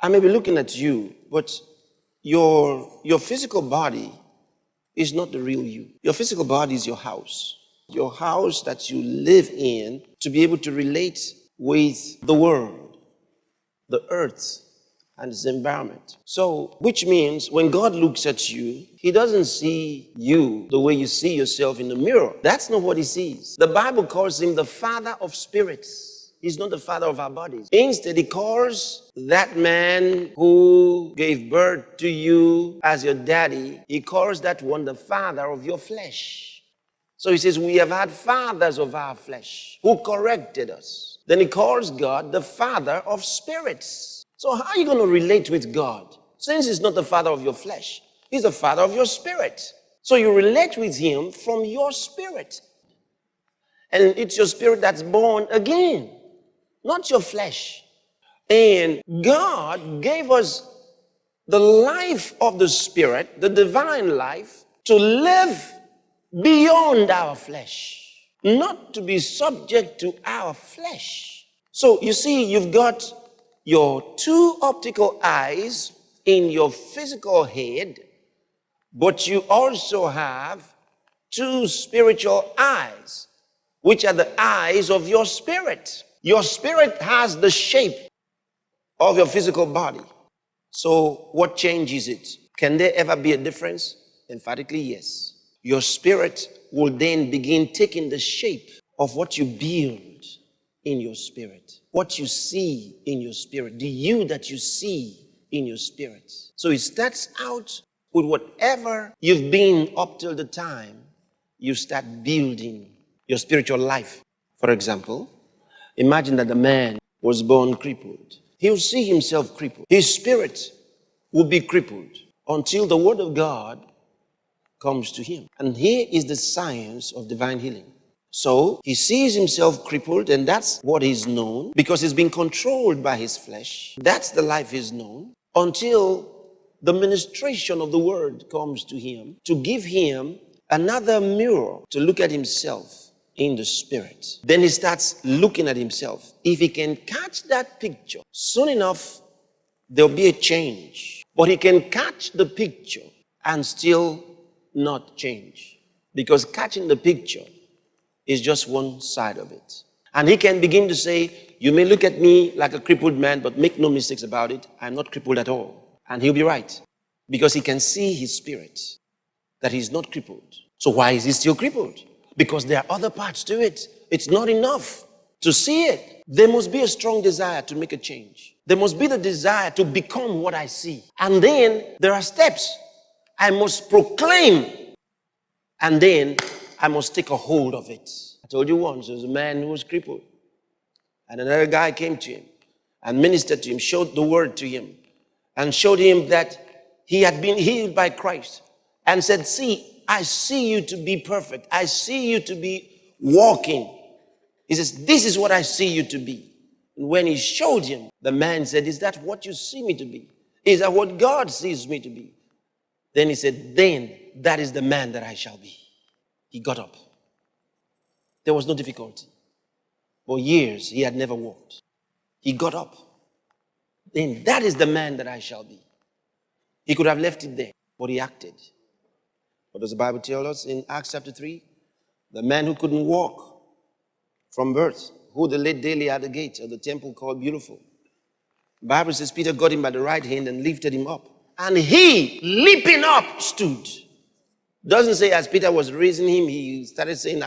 I may be looking at you, but your physical body is not the real you. Your physical body is your house that you live in to be able to relate with the world, the earth, and its environment. So, which means when God looks at you, he doesn't see you the way you see yourself in the mirror. That's not what he sees. The Bible calls him the Father of spirits. He's not the father of our bodies. Instead, he calls that man who gave birth to you as your daddy, he calls that one the father of your flesh. So he says, we have had fathers of our flesh who corrected us. Then he calls God the Father of spirits. So how are you going to relate with God? Since he's not the father of your flesh, he's the father of your spirit. So you relate with him from your spirit. And it's your spirit that's born again, not your flesh. And God gave us the life of the spirit, the divine life, to live beyond our flesh, not to be subject to our flesh. So you see, you've got your two optical eyes in your physical head, but you also have two spiritual eyes, which are the eyes of your spirit. Your spirit has the shape of your physical body. So what changes it? Can there ever be a difference? Emphatically, yes. Your spirit will then begin taking the shape of what you build in your spirit, what you see in your spirit, the you that you see in your spirit. So it starts out with whatever you've been up till the time you start building your spiritual life. For example, imagine that the man was born crippled. He'll see himself crippled. His spirit will be crippled until the word of God comes to him. And here is the science of divine healing. So he sees himself crippled, and that's what he's known because he's been controlled by his flesh. That's the life he's known until the ministration of the word comes to him to give him another mirror to look at himself in the spirit. Then he starts looking at himself. If he can catch that picture, soon enough, there'll be a change. But he can catch the picture and still not change, because catching the picture is just one side of it. And he can begin to say, you may look at me like a crippled man, but make no mistakes about it, I'm not crippled at all. And he'll be right, because he can see his spirit that he's not crippled. So why is he still crippled? Because there are other parts to it. It's not enough to see it. There must be a strong desire to make a change. There must be the desire to become what I see. And then there are steps. I must proclaim, and then I must take a hold of it. I told you once, there was a man who was crippled, and another guy came to him and ministered to him, showed the word to him, and showed him that he had been healed by Christ, and said, see, I see you to be perfect. I see you to be walking. He says, this is what I see you to be. And when he showed him, the man said, is that what you see me to be? Is that what God sees me to be? Then he said, then that is the man that I shall be. He got up. There was no difficulty. For years, he had never walked. He got up. Then that is the man that I shall be. He could have left it there, but he acted. What does the Bible tell us in Acts chapter 3? The man who couldn't walk from birth, who they laid daily at the gate of the temple called Beautiful. The Bible says Peter got him by the right hand and lifted him up. And he, leaping up, stood. Doesn't say as Peter was raising him, he started saying,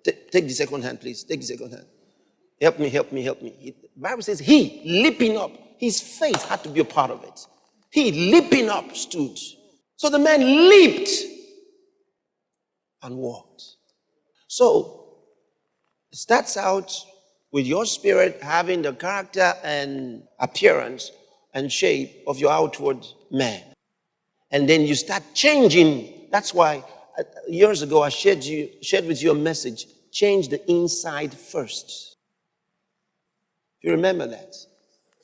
take the second hand, please. Take the second hand. Help me, help me, help me. The Bible says he, leaping up, his faith had to be a part of it. He, leaping up, stood. So the man leaped and walked. So it starts out with your spirit having the character and appearance and shape of your outward man. And then you start changing. That's why years ago I shared with you a message, change the inside first. You remember that?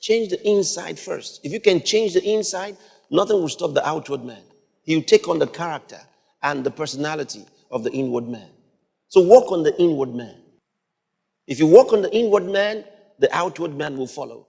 Change the inside first. If you can change the inside, nothing will stop the outward man. He will take on the character and the personality of the inward man. So walk on the inward man. If you walk on the inward man, the outward man will follow.